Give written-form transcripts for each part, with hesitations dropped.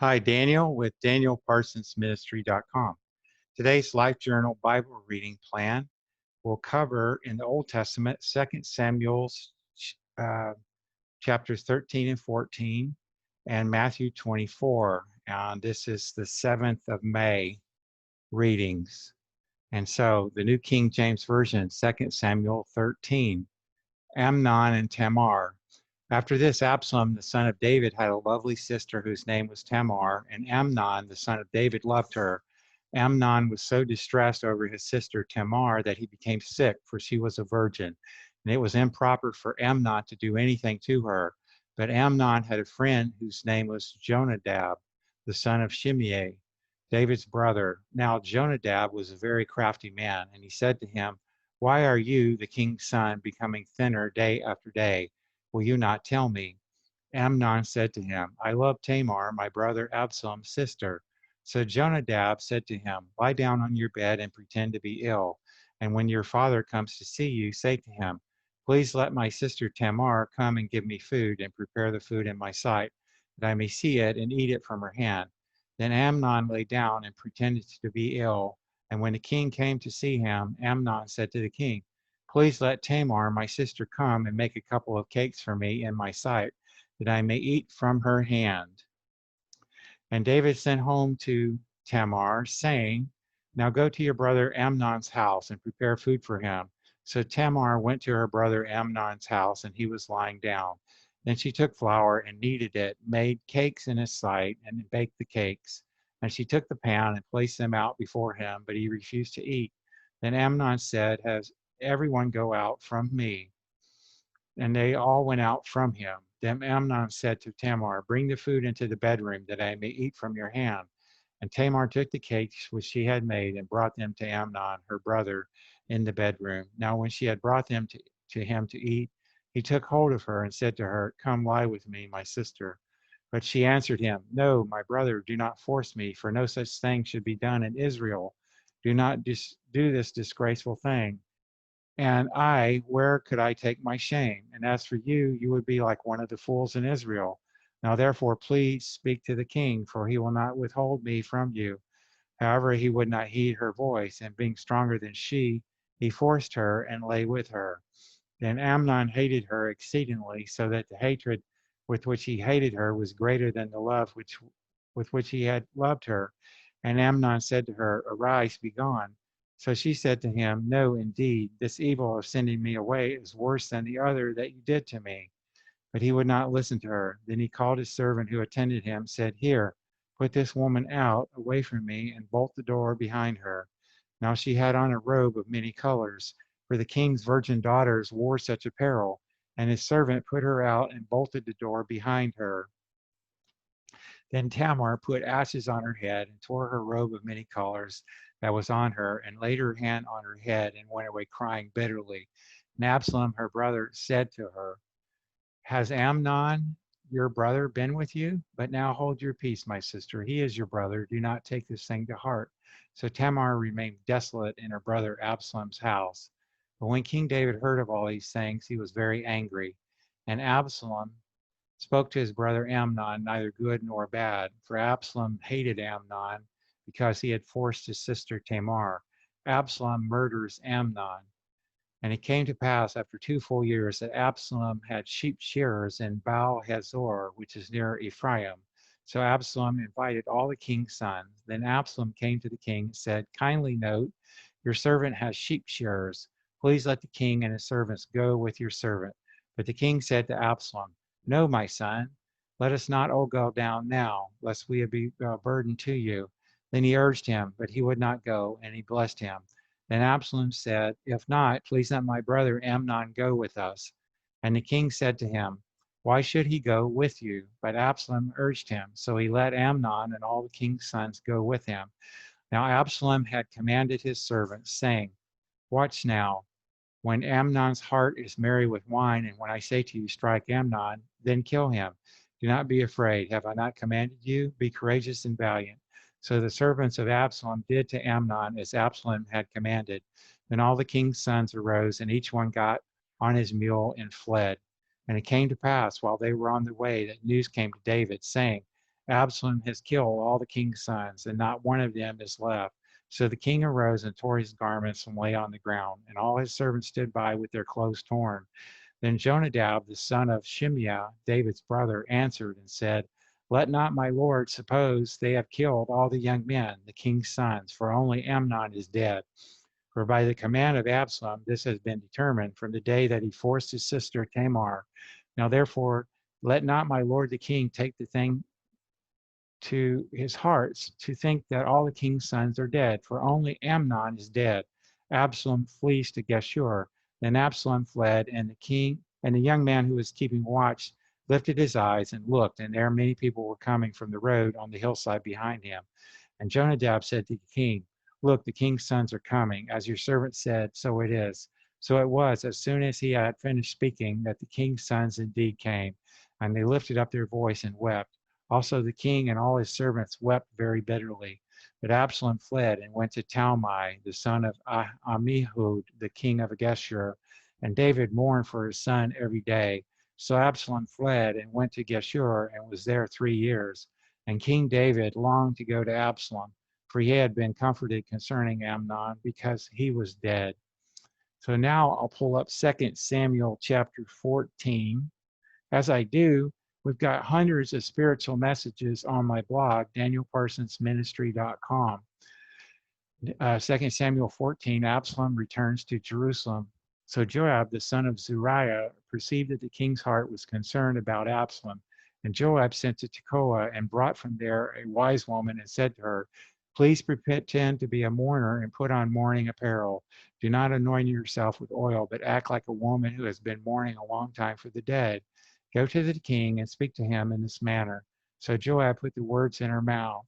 Hi, Daniel with DanielParsonsMinistry.com. Today's Life Journal Bible reading plan will cover in the Old Testament 2 Samuel uh, chapters 13 and 14 and Matthew 24. And this is the 7th of May readings. And so the New King James Version, 2 Samuel 13, Amnon and Tamar. After this, Absalom, the son of David, had a lovely sister whose name was Tamar, and Amnon, the son of David, loved her. Amnon was so distressed over his sister Tamar that he became sick, for she was a virgin, and it was improper for Amnon to do anything to her. But Amnon had a friend whose name was Jonadab, the son of Shimei, David's brother. Now Jonadab was a very crafty man, and he said to him, "Why are you, the king's son, becoming thinner day after day? Will you not tell me?" Amnon said to him, "I love Tamar, my brother Absalom's sister." So Jonadab said to him, "Lie down on your bed and pretend to be ill. And when your father comes to see you, say to him, 'Please let my sister Tamar come and give me food and prepare the food in my sight, that I may see it and eat it from her hand.'" Then Amnon lay down and pretended to be ill. And when the king came to see him, Amnon said to the king, "Please let Tamar, my sister, come and make a couple of cakes for me in my sight, that I may eat from her hand." And David sent home to Tamar, saying, "Now go to your brother Amnon's house and prepare food for him." So Tamar went to her brother Amnon's house, and he was lying down. Then she took flour and kneaded it, made cakes in his sight, and baked the cakes. And she took the pan and placed them out before him, but he refused to eat. Then Amnon said, "Has everyone go out from me?" And they all went out from him. Then Amnon said to Tamar, "Bring the food into the bedroom, that I may eat from your hand." And Tamar took the cakes which she had made and brought them to Amnon, her brother, in the bedroom. Now when she had brought them to him to eat, he took hold of her and said to her, "Come lie with me, my sister." But she answered him, "No, my brother, do not force me, for no such thing should be done in Israel. Do not do this disgraceful thing. And I, where could I take my shame? And as for you, you would be like one of the fools in Israel. Now therefore, please speak to the king, for he will not withhold me from you." However, he would not heed her voice, and being stronger than she, he forced her and lay with her. Then Amnon hated her exceedingly, so that the hatred with which he hated her was greater than the love with which he had loved her. And Amnon said to her, "Arise, be gone." So she said to him, "No, indeed, this evil of sending me away is worse than the other that you did to me." But he would not listen to her. Then he called his servant who attended him, said, "Here, put this woman out, away from me, and bolt the door behind her." Now she had on a robe of many colors, for the king's virgin daughters wore such apparel. And his servant put her out and bolted the door behind her. Then Tamar put ashes on her head and tore her robe of many colors that was on her, and laid her hand on her head and went away crying bitterly. And Absalom, her brother, said to her, "Has Amnon, your brother, been with you? But now hold your peace, my sister. He is your brother. Do not take this thing to heart." So Tamar remained desolate in her brother Absalom's house. But when King David heard of all these things, he was very angry. And Absalom spoke to his brother Amnon, neither good nor bad, for Absalom hated Amnon because he had forced his sister Tamar. Absalom murders Amnon. And it came to pass after 2 full years that Absalom had sheep shearers in Baal Hazor, which is near Ephraim. So Absalom invited all the king's sons. Then Absalom came to the king and said, "Kindly note, your servant has sheep shearers. Please let the king and his servants go with your servant." But the king said to Absalom, "No, my son, let us not all go down now, lest we be a burden to you." Then he urged him, but he would not go, and he blessed him. Then Absalom said, "If not, please let my brother Amnon go with us." And the king said to him, "Why should he go with you?" But Absalom urged him. So he let Amnon and all the king's sons go with him. Now Absalom had commanded his servants, saying, "Watch now, when Amnon's heart is merry with wine, and when I say to you, 'Strike Amnon,' then kill him. Do not be afraid. Have I not commanded you? Be courageous and valiant." So the servants of Absalom did to Amnon as Absalom had commanded. Then all the king's sons arose, and each one got on his mule and fled. And it came to pass, while they were on the way, that news came to David, saying, Absalom has killed all the king's sons, and not one of them is left. So the king arose and tore his garments and lay on the ground, and all his servants stood by with their clothes torn. Then Jonadab, the son of Shimeah, David's brother, answered and said, Let not my lord suppose they have killed all the young men, the king's sons, for only Amnon is dead. For by the command of Absalom, this has been determined from the day that he forced his sister Tamar. Now therefore, let not my lord the king take the thing to his heart to think that all the king's sons are dead, for only Amnon is dead. Absalom flees to Geshur. Then Absalom fled, and the young man who was keeping watch lifted his eyes and looked, and there many people were coming from the road on the hillside behind him. And Jonadab said to the king, Look, the king's sons are coming. As your servant said, so it is. So it was, as soon as he had finished speaking, that the king's sons indeed came, and they lifted up their voice and wept. Also the king and all his servants wept very bitterly. But Absalom fled and went to Talmai, the son of Ammihud, the king of Geshur, and David mourned for his son every day. So Absalom fled and went to Geshur and was there 3 years. And King David longed to go to Absalom, for he had been comforted concerning Amnon because he was dead. So now I'll pull up 2 Samuel chapter 14. As I do, we've got hundreds of spiritual messages on my blog, danielparsonsministry.com. 2 Samuel 14, Absalom returns to Jerusalem. So Joab, the son of Zeruiah, perceived that the king's heart was concerned about Absalom. And Joab sent to Tekoa and brought from there a wise woman and said to her, Please pretend to be a mourner and put on mourning apparel. Do not anoint yourself with oil, but act like a woman who has been mourning a long time for the dead. Go to the king and speak to him in this manner. So Joab put the words in her mouth.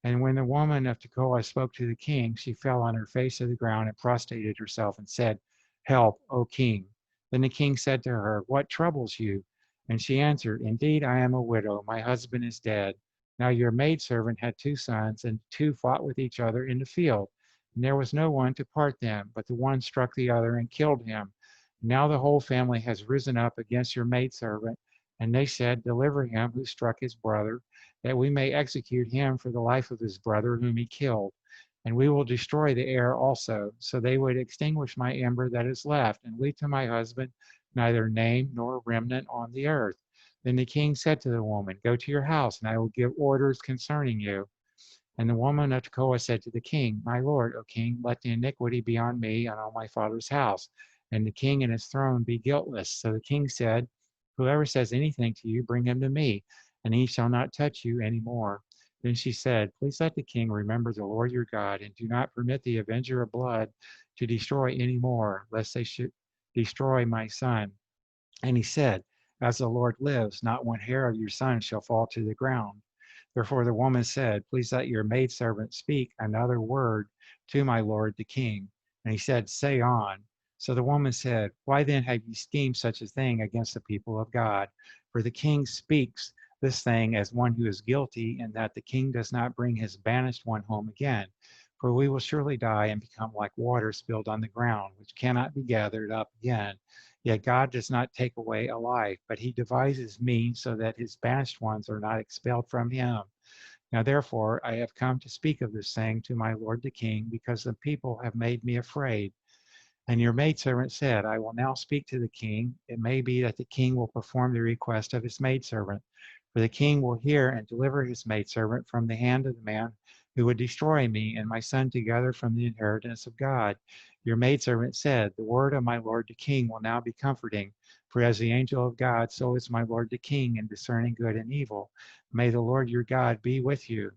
And when the woman of Tekoa spoke to the king, she fell on her face to the ground and prostrated herself and said, Help, O king. Then the king said to her, What troubles you? And she answered, Indeed, I am a widow. My husband is dead. Now your maidservant had 2 sons, and 2 fought with each other in the field. And there was no one to part them, but the one struck the other and killed him. Now the whole family has risen up against your maidservant. And they said, Deliver him who struck his brother, that we may execute him for the life of his brother whom he killed. And we will destroy the heir also. So they would extinguish my ember that is left, and leave to my husband neither name nor remnant on the earth. Then the king said to the woman, Go to your house, and I will give orders concerning you. And the woman of Tekoa said to the king, My lord, O king, let the iniquity be on me and on my father's house, and the king and his throne be guiltless. So the king said, Whoever says anything to you, bring him to me, and he shall not touch you any more. Then she said, Please let the king remember the Lord your God, and do not permit the avenger of blood to destroy any more, lest they should destroy my son. And he said, As the Lord lives, not one hair of your son shall fall to the ground. Therefore the woman said, Please let your maidservant speak another word to my lord the king. And he said, Say on. So the woman said, Why then have you schemed such a thing against the people of God? For the king speaks this thing as one who is guilty, and that the king does not bring his banished one home again. For we will surely die and become like water spilled on the ground, which cannot be gathered up again. Yet God does not take away a life, but he devises means so that his banished ones are not expelled from him. Now therefore I have come to speak of this thing to my lord the king, because the people have made me afraid. And your maidservant said, I will now speak to the king. It may be that the king will perform the request of his maidservant. For the king will hear and deliver his maidservant from the hand of the man who would destroy me and my son together from the inheritance of God. Your maidservant said, The word of my lord the king will now be comforting. For as the angel of God, so is my lord the king in discerning good and evil. May the Lord your God be with you.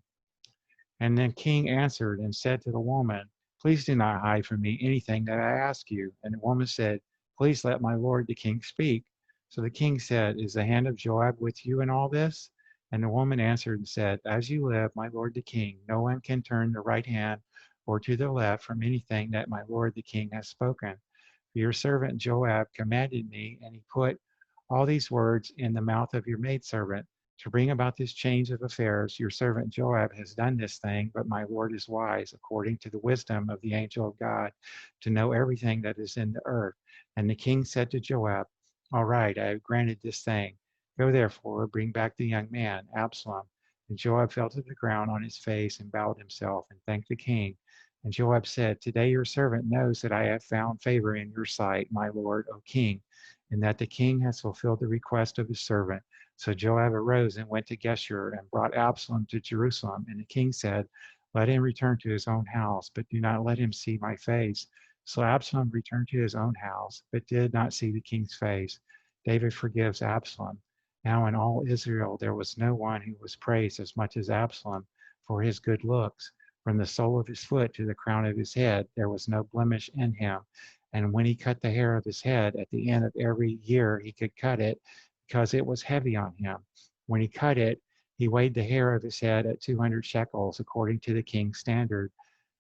And then king answered and said to the woman, Please do not hide from me anything that I ask you. And the woman said, Please let my lord the king speak. So the king said, Is the hand of Joab with you in all this? And the woman answered and said, As you live, my lord the king, no one can turn the right hand or to the left from anything that my lord the king has spoken. For your servant Joab commanded me, and he put all these words in the mouth of your maidservant. To bring about this change of affairs, your servant Joab has done this thing, but my Lord is wise, according to the wisdom of the angel of God, to know everything that is in the earth. And the king said to Joab, All right, I have granted this thing. Go therefore, bring back the young man, Absalom. And Joab fell to the ground on his face and bowed himself and thanked the king. And Joab said, Today your servant knows that I have found favor in your sight, my lord, O king, and that the king has fulfilled the request of his servant. So Joab arose and went to Geshur and brought Absalom to Jerusalem. And the king said, Let him return to his own house, but do not let him see my face. So Absalom returned to his own house, but did not see the king's face. David forgives Absalom. Now in all Israel there was no one who was praised as much as Absalom for his good looks. From the sole of his foot to the crown of his head, there was no blemish in him. And when he cut the hair of his head at the end of every year, he could cut it because it was heavy on him. When he cut it, he weighed the hair of his head at 200 shekels, according to the king's standard.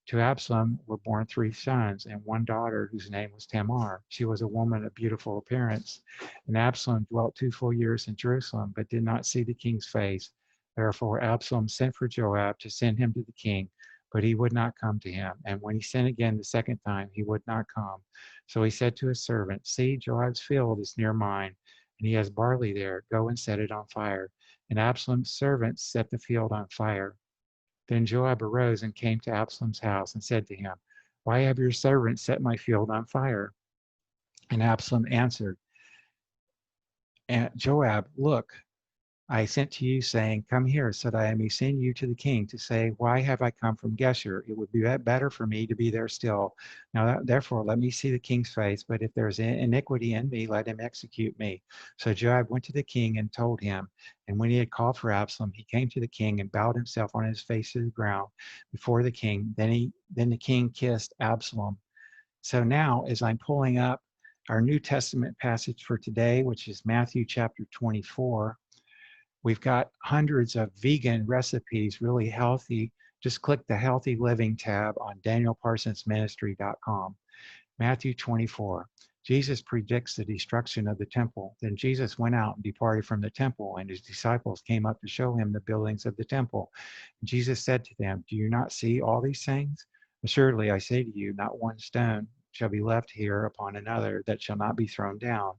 To Absalom were born 3 sons and 1 daughter, whose name was Tamar. She was a woman of beautiful appearance. And Absalom dwelt 2 full years in Jerusalem, but did not see the king's face. Therefore Absalom sent for Joab to send him to the king, but he would not come to him. And when he sent again the second time, he would not come. So he said to his servant, See, Joab's field is near mine, and he has barley there. Go and set it on fire. And Absalom's servants set the field on fire. Then Joab arose and came to Absalom's house and said to him, Why have your servants set my field on fire? And Absalom answered, Joab, look, I sent to you saying, Come here, so that I may send you to the king to say, Why have I come from Geshur? It would be better for me to be there still. Now, therefore, let me see the king's face, but if there is iniquity in me, let him execute me. So Joab went to the king and told him. And when he had called for Absalom, he came to the king and bowed himself on his face to the ground before the king. Then the king kissed Absalom. So now, as I'm pulling up our New Testament passage for today, which is Matthew chapter 24, we've got hundreds of vegan recipes, really healthy. Just click the Healthy Living tab on danielparsonsministry.com. Matthew 24. Jesus predicts the destruction of the temple. Then Jesus went out and departed from the temple, and his disciples came up to show him the buildings of the temple. And Jesus said to them, Do you not see all these things? Assuredly, I say to you, not one stone shall be left here upon another that shall not be thrown down.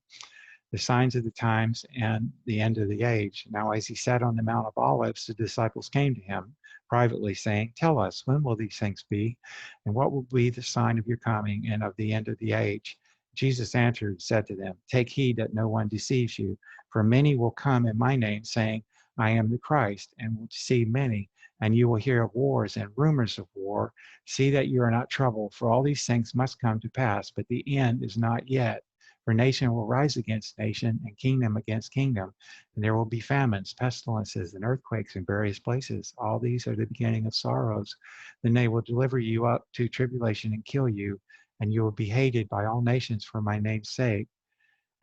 The signs of the times and the end of the age. Now, as he sat on the Mount of Olives, the disciples came to him privately, saying, Tell us, when will these things be? And what will be the sign of your coming and of the end of the age? Jesus answered and said to them, Take heed that no one deceives you, for many will come in my name, saying, I am the Christ, and will deceive many. And you will hear of wars and rumors of war. See that you are not troubled, for all these things must come to pass, but the end is not yet. For nation will rise against nation and kingdom against kingdom, and there will be famines, pestilences, and earthquakes in various places. All these are the beginning of sorrows. Then they will deliver you up to tribulation and kill you, and you will be hated by all nations for my name's sake.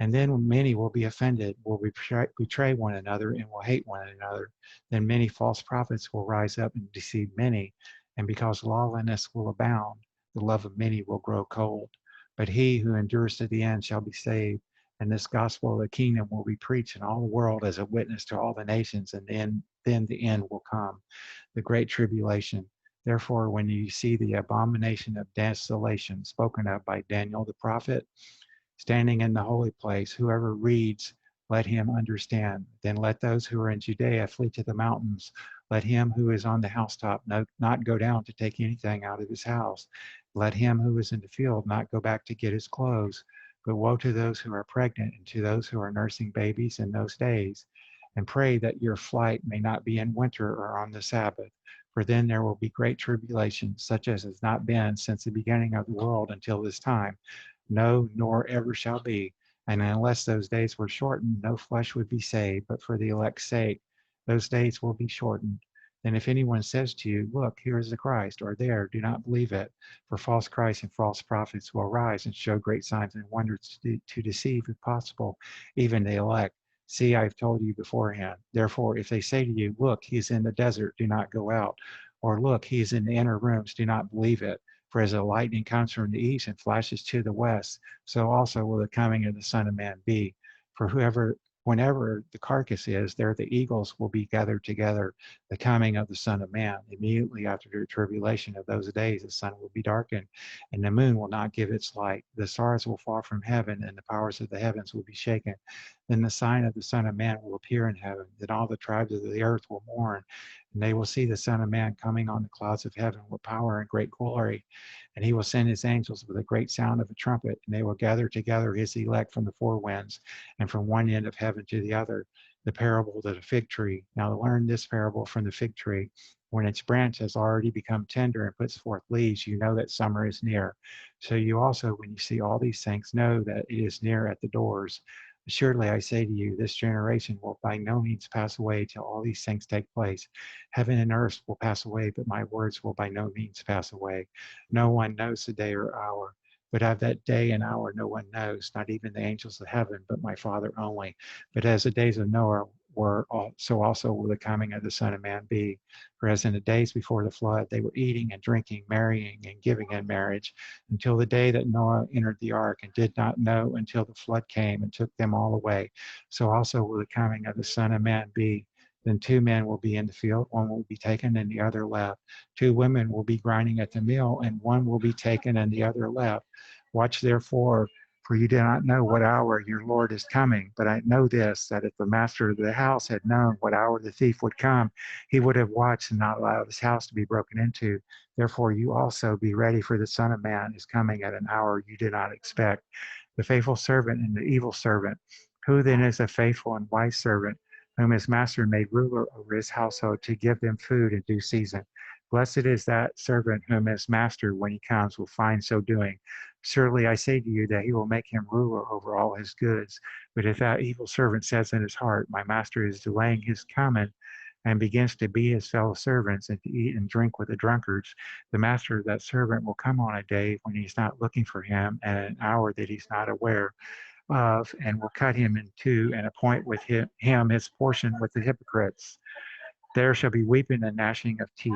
And then many will be offended, will betray one another, and will hate one another. Then many false prophets will rise up and deceive many. And because lawlessness will abound, the love of many will grow cold. But he who endures to the end shall be saved. And this gospel of the kingdom will be preached in all the world as a witness to all the nations. And then the end will come, the great tribulation. Therefore, when you see the abomination of desolation spoken of by Daniel the prophet, standing in the holy place, whoever reads, let him understand. Then let those who are in Judea flee to the mountains. Let him who is on the housetop not go down to take anything out of his house. Let him who is in the field not go back to get his clothes. But woe to those who are pregnant and to those who are nursing babies in those days. And pray that your flight may not be in winter or on the Sabbath. For then there will be great tribulation, such as has not been since the beginning of the world until this time. No, nor ever shall be. And unless those days were shortened, no flesh would be saved, but for the elect's sake, those days will be shortened. Then if anyone says to you, Look, here is the Christ, or there, do not believe it. For false Christs and false prophets will rise and show great signs and wonders to deceive, if possible, even the elect. See, I have told you beforehand. Therefore, if they say to you, Look, he is in the desert, do not go out. Or look, he is in the inner rooms, do not believe it. For as the lightning comes from the east and flashes to the west, so also will the coming of the Son of Man be. For whenever the carcass is, there the eagles will be gathered together. The coming of the Son of Man. Immediately after the tribulation of those days, the sun will be darkened, and the moon will not give its light. The stars will fall from heaven, and the powers of the heavens will be shaken. Then the sign of the Son of Man will appear in heaven. Then all the tribes of the earth will mourn, and they will see the Son of Man coming on the clouds of heaven with power and great glory. And he will send his angels with a great sound of a trumpet, and they will gather together his elect from the four winds and from one end of heaven to the other. The parable of the fig tree. Now learn this parable from the fig tree. When its branch has already become tender and puts forth leaves, you know that summer is near. So you also, when you see all these things, know that it is near at the doors. Assuredly, I say to you, this generation will by no means pass away till all these things take place. Heaven and earth will pass away, but my words will by no means pass away. No one knows the day or hour, but of that day and hour no one knows, not even the angels of heaven, but my Father only. But as the days of Noah were, so also will the coming of the Son of Man be. For as in the days before the flood, they were eating and drinking, marrying and giving in marriage, until the day that Noah entered the ark, and did not know until the flood came and took them all away. So also will the coming of the Son of Man be. Then two men will be in the field, one will be taken and the other left. Two women will be grinding at the mill, and one will be taken and the other left. Watch therefore, for you do not know what hour your Lord is coming. But I know this, that if the master of the house had known what hour the thief would come, he would have watched and not allowed his house to be broken into. Therefore, you also be ready, for the Son of Man is coming at an hour you did not expect. The faithful servant and the evil servant. Who then is a faithful and wise servant, whom his master made ruler over his household to give them food in due season? Blessed is that servant whom his master, when he comes, will find so doing. Surely I say to you that he will make him ruler over all his goods. But if that evil servant says in his heart, my master is delaying his coming, and begins to beat his fellow servants and to eat and drink with the drunkards, the master of that servant will come on a day when he's not looking for him, and an hour that he's not aware of, and will cut him in two and appoint with him his portion with the hypocrites. There shall be weeping and gnashing of teeth.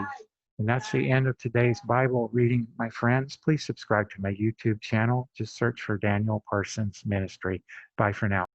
And that's the end of today's Bible reading, my friends. Please subscribe to my YouTube channel. Just search for Daniel Parsons Ministry. Bye for now.